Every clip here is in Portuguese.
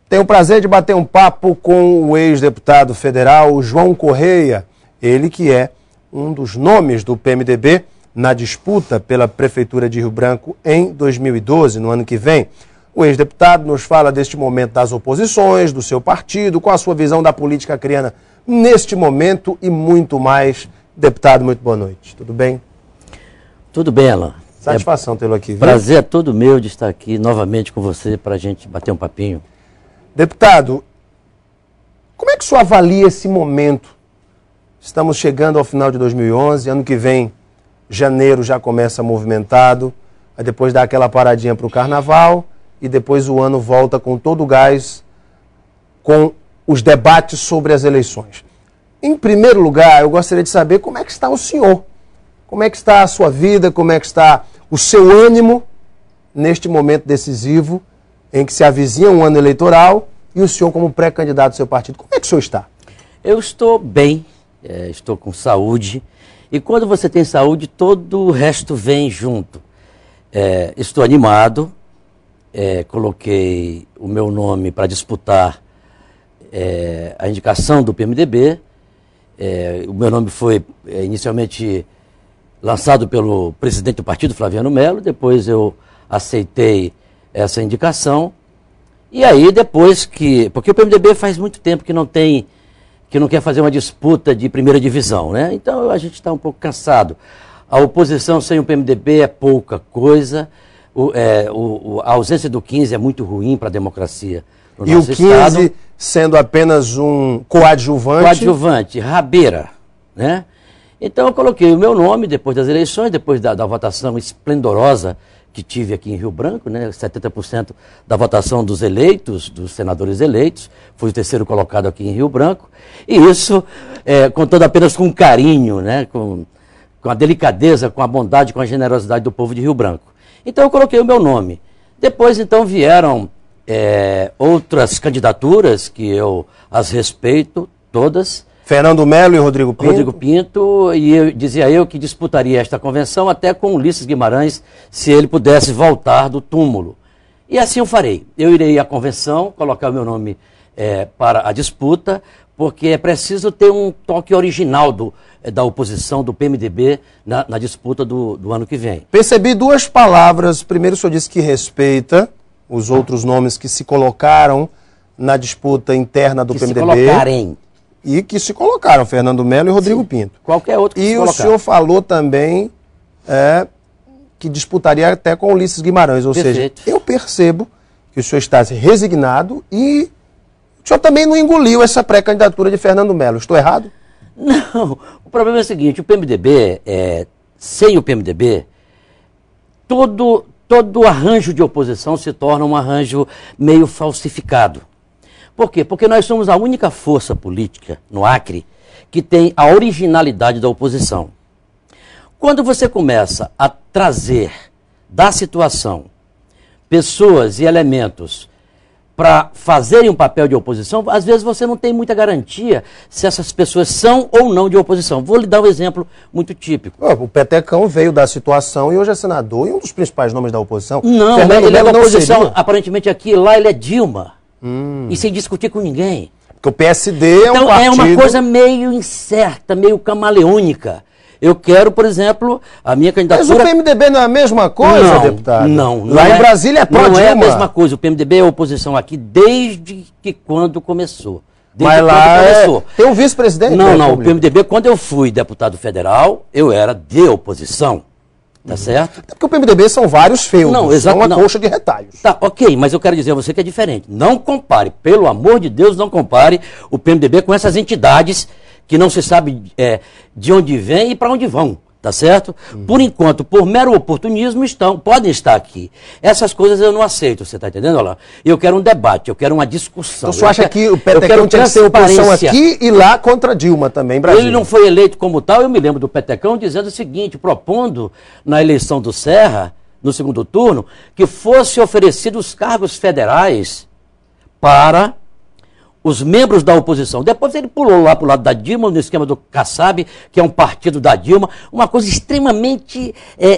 Tenho o prazer de bater um papo com o ex-deputado federal João Correia, ele que é um dos nomes do PMDB na disputa pela Prefeitura de Rio Branco em 2012, no ano que vem. O ex-deputado nos fala deste momento das oposições, do seu partido, qual a sua visão da política acreana neste momento e muito mais. Deputado, muito boa noite. Tudo bem? Tudo bem, Alan. Satisfação tê-lo aqui. Viu? Prazer é todo meu de estar aqui novamente com você para a gente bater um papinho. Deputado, como é que o senhor avalia esse momento? Estamos chegando ao final de 2011, ano que vem, janeiro já começa movimentado, aí depois dá aquela paradinha para o carnaval e depois o ano volta com todo o gás, com os debates sobre as eleições. Em primeiro lugar, eu gostaria de saber como é que está o senhor, como é que está a sua vida, como é que está o seu ânimo neste momento decisivo em que se avizinha um ano eleitoral e o senhor como pré-candidato do seu partido. Como é que o senhor está? Eu estou bem, estou com saúde, e quando você tem saúde, todo o resto vem junto. Estou animado, coloquei o meu nome para disputar a indicação do PMDB. O meu nome foi inicialmente lançado pelo presidente do partido, Flaviano Melo, depois eu aceitei essa indicação, e aí depois porque o PMDB faz muito tempo que não quer fazer uma disputa de primeira divisão, né? Então a gente está um pouco cansado. A oposição sem o PMDB é pouca coisa, a ausência do 15 é muito ruim para a democracia no nosso estado. E o 15 sendo apenas um coadjuvante? Coadjuvante, rabeira, né? Então eu coloquei o meu nome depois das eleições, depois da votação esplendorosa que tive aqui em Rio Branco, né, 70% da votação dos eleitos, dos senadores eleitos, fui o terceiro colocado aqui em Rio Branco, e isso contando apenas com carinho, né, com a delicadeza, com a bondade, com a generosidade do povo de Rio Branco. Então eu coloquei o meu nome. Depois então vieram outras candidaturas que eu as respeito, todas. Fernando Melo e Rodrigo Pinto. Rodrigo Pinto, e dizia eu que disputaria esta convenção até com Ulisses Guimarães, se ele pudesse voltar do túmulo. E assim eu farei. Eu irei à convenção, colocar o meu nome para a disputa, porque é preciso ter um toque original da oposição, do PMDB, na disputa do ano que vem. Percebi duas palavras. Primeiro, o senhor disse que respeita os outros nomes que se colocaram na disputa interna do PMDB. Se colocarem. E que se colocaram, Fernando Melo e Rodrigo Pinto. Qualquer outro que se colocar. E o senhor falou também que disputaria até com Ulisses Guimarães. Ou Perfeito. seja, eu percebo que o senhor está resignado e o senhor também não engoliu essa pré-candidatura de Fernando Melo. Estou errado? Não. O problema é o seguinte, o PMDB, sem o PMDB, todo arranjo de oposição se torna um arranjo meio falsificado. Por quê? Porque nós somos a única força política no Acre que tem a originalidade da oposição. Quando você começa a trazer da situação pessoas e elementos para fazerem um papel de oposição, às vezes você não tem muita garantia se essas pessoas são ou não de oposição. Vou lhe dar um exemplo muito típico. O Petecão veio da situação e hoje é senador e um dos principais nomes da oposição. Não, Fernando ele é da Melo oposição, aparentemente aqui, lá ele é Dilma. E sem discutir com ninguém. Porque o PSD é um partido... Então é uma coisa meio incerta, meio camaleônica. Eu quero, por exemplo, a minha candidatura... Mas o PMDB não é a mesma coisa, deputado? Não. Lá em Brasília é pró-Dilma. Não é a mesma coisa. O PMDB é oposição aqui desde que quando começou. Mas lá tem um vice-presidente? Não. O PMDB, quando eu fui deputado federal, eu era de oposição. Tá certo? Porque o PMDB são vários feudos, não, exato, uma colcha de retalhos. Tá, ok, mas eu quero dizer a você que é diferente. Não compare, pelo amor de Deus, não compare o PMDB com essas entidades que não se sabe de onde vêm e para onde vão. Tá certo? Por enquanto, por mero oportunismo, podem estar aqui. Essas coisas eu não aceito, você está entendendo, Alain? Eu quero um debate, eu quero uma discussão. Então você acha que o Petecão tinha que ser oposição aqui e lá contra Dilma também, em Brasília? Ele não foi eleito como tal, eu me lembro do Petecão dizendo o seguinte, propondo na eleição do Serra, no segundo turno, que fosse oferecidos os cargos federais para os membros da oposição. Depois ele pulou lá para o lado da Dilma, no esquema do Kassab, que é um partido da Dilma, uma coisa extremamente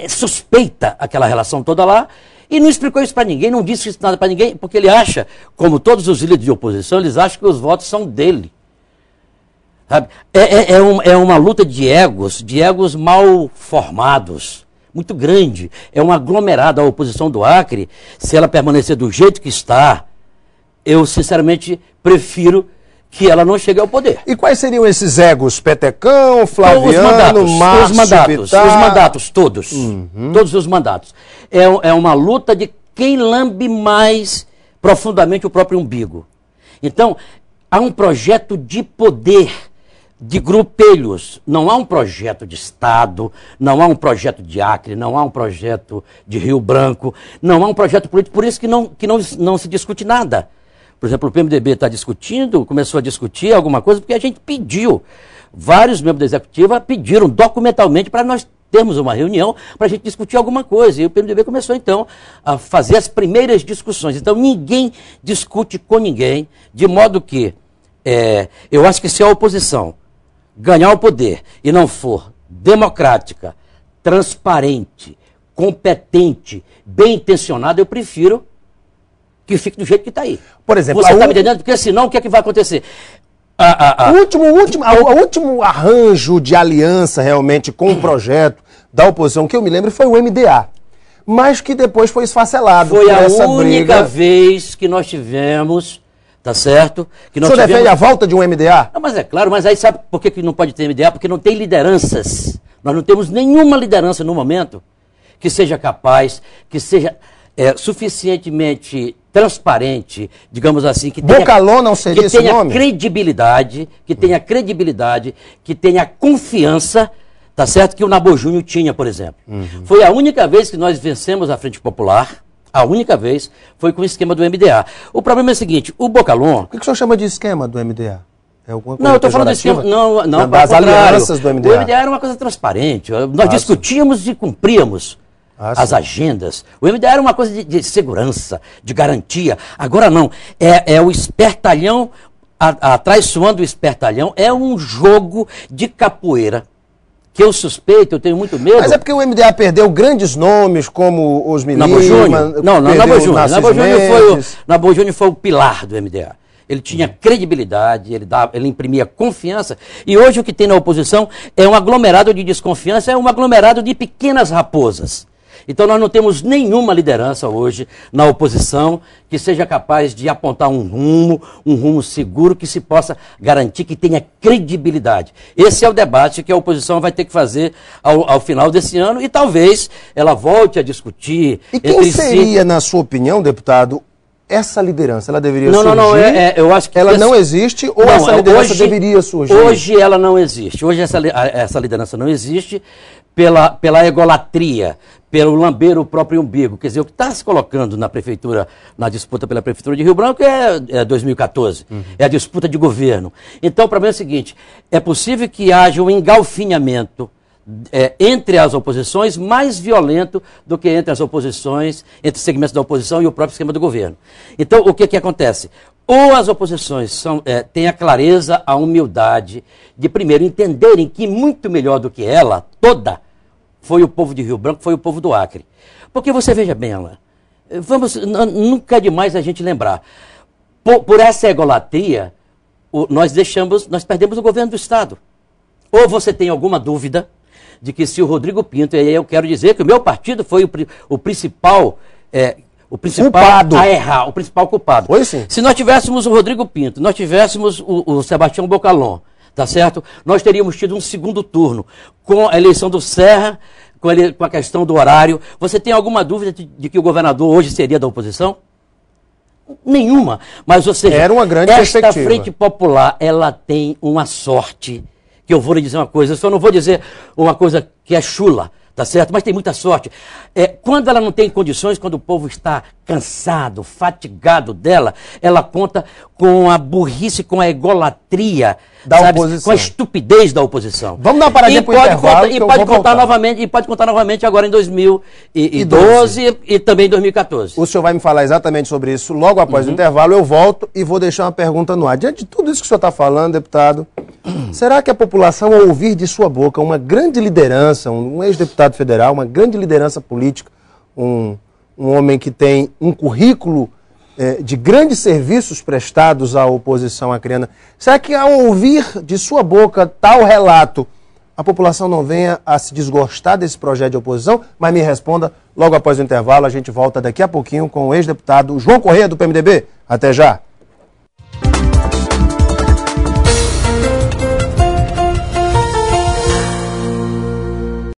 suspeita, aquela relação toda lá. E não explicou isso para ninguém, não disse isso nada para ninguém, porque ele acha, como todos os líderes de oposição, eles acham que os votos são dele. Sabe? É uma luta de egos mal formados, muito grande. É um aglomerado. A oposição do Acre, se ela permanecer do jeito que está, eu sinceramente prefiro que ela não chegue ao poder. E quais seriam esses egos? Petecão, Flaviano, Márcio, os mandatos, todos. Todos os mandatos. É uma luta de quem lambe mais profundamente o próprio umbigo. Então, há um projeto de poder, de grupelhos. Não há um projeto de Estado, não há um projeto de Acre, não há um projeto de Rio Branco, não há um projeto político. Por isso que não se discute nada. Por exemplo, o PMDB está discutindo, começou a discutir alguma coisa, porque a gente pediu. Vários membros da executiva pediram documentalmente para nós termos uma reunião para a gente discutir alguma coisa. E o PMDB começou, então, a fazer as primeiras discussões. Então, ninguém discute com ninguém, de modo que eu acho que se a oposição ganhar o poder e não for democrática, transparente, competente, bem intencionada, eu prefiro que fique do jeito que está aí. Por exemplo, você está me entendendo? Porque senão o que é que vai acontecer? O último arranjo de aliança realmente com o projeto da oposição que eu me lembro foi o MDA, mas que depois foi esfacelado. Foi a única vez que nós tivemos, tá certo? Que nós o senhor defende a volta de um MDA? Não, mas é claro, mas aí sabe por que não pode ter MDA? Porque não tem lideranças. Nós não temos nenhuma liderança no momento que seja capaz, que seja suficientemente transparente, digamos assim, que tenha, Bocalon não seria esse nome? Credibilidade, que tenha credibilidade, que tenha confiança, tá certo? Que o Nabo Júnior tinha, por exemplo. Foi a única vez que nós vencemos a Frente Popular, a única vez, foi com o esquema do MDA. O problema é o seguinte, o Bocalon... O que o senhor chama de esquema do MDA? É alguma coisa não, eu estou falando de esquema... Não, das alianças do MDA. O MDA era uma coisa transparente. Nós discutíamos e cumpríamos as agendas. O MDA era uma coisa de segurança, de garantia. Agora não. É o espertalhão, atraiçoando o espertalhão, é um jogo de capoeira que eu suspeito, eu tenho muito medo. Mas é porque o MDA perdeu grandes nomes, como os Milima... Nabo Júnior. Não, Nabo Júnior. Nabo Júnior foi o pilar do MDA. Ele tinha credibilidade, ele imprimia confiança. E hoje o que tem na oposição é um aglomerado de desconfiança, é um aglomerado de pequenas raposas. Então nós não temos nenhuma liderança hoje na oposição que seja capaz de apontar um rumo seguro, que se possa garantir que tenha credibilidade. Esse é o debate que a oposição vai ter que fazer ao final desse ano e talvez ela volte a discutir. E quem seria, na sua opinião, deputado, essa liderança? Ela deveria surgir? Não, eu acho que... Ela não existe ou essa liderança deveria surgir? Hoje ela não existe. Hoje essa liderança não existe pela egolatria, pelo lamber o próprio umbigo. Quer dizer, o que está se colocando na prefeitura, na disputa pela prefeitura de Rio Branco é 2014. É a disputa de governo. Então, o problema é o seguinte, é possível que haja um engalfinhamento entre as oposições mais violento do que entre as oposições, entre os segmentos da oposição e o próprio esquema do governo. Então, o que acontece? Ou as oposições têm a clareza, a humildade de, primeiro, entenderem que muito melhor do que ela, toda, foi o povo de Rio Branco, foi o povo do Acre. Porque você veja bem, Alain, nunca é demais a gente lembrar, por essa egolatria, nós perdemos o governo do Estado. Ou você tem alguma dúvida de que se o Rodrigo Pinto, e aí eu quero dizer que o meu partido foi o principal culpado a errar, o principal culpado. Foi sim. Se nós tivéssemos o Rodrigo Pinto, nós tivéssemos o Sebastião Bocalon, tá certo? Nós teríamos tido um segundo turno com a eleição do Serra, com a questão do horário. Você tem alguma dúvida de que o governador hoje seria da oposição? Nenhuma. Mas, ou seja, era uma grande perspectiva. Esta Frente Popular, ela tem uma sorte, que eu vou lhe dizer uma coisa, eu só não vou dizer uma coisa que é chula, tá certo? Mas tem muita sorte. Quando ela não tem condições, quando o povo está cansado, fatigado dela, ela conta com a burrice, com a egolatria da oposição, com a estupidez da oposição. Vamos dar uma paradinha para o intervalo, e pode contar novamente agora em 2012 e também em 2014. O senhor vai me falar exatamente sobre isso logo após o intervalo. Eu volto e vou deixar uma pergunta no ar. Diante de tudo isso que o senhor está falando, deputado, será que a população, ao ouvir de sua boca uma grande liderança, um ex-deputado federal, uma grande liderança política, um um homem que tem um currículo de grandes serviços prestados à oposição acreana. Será que ao ouvir de sua boca tal relato, a população não venha a se desgostar desse projeto de oposição? Mas me responda logo após o intervalo. A gente volta daqui a pouquinho com o ex-deputado João Correia, do PMDB. Até já.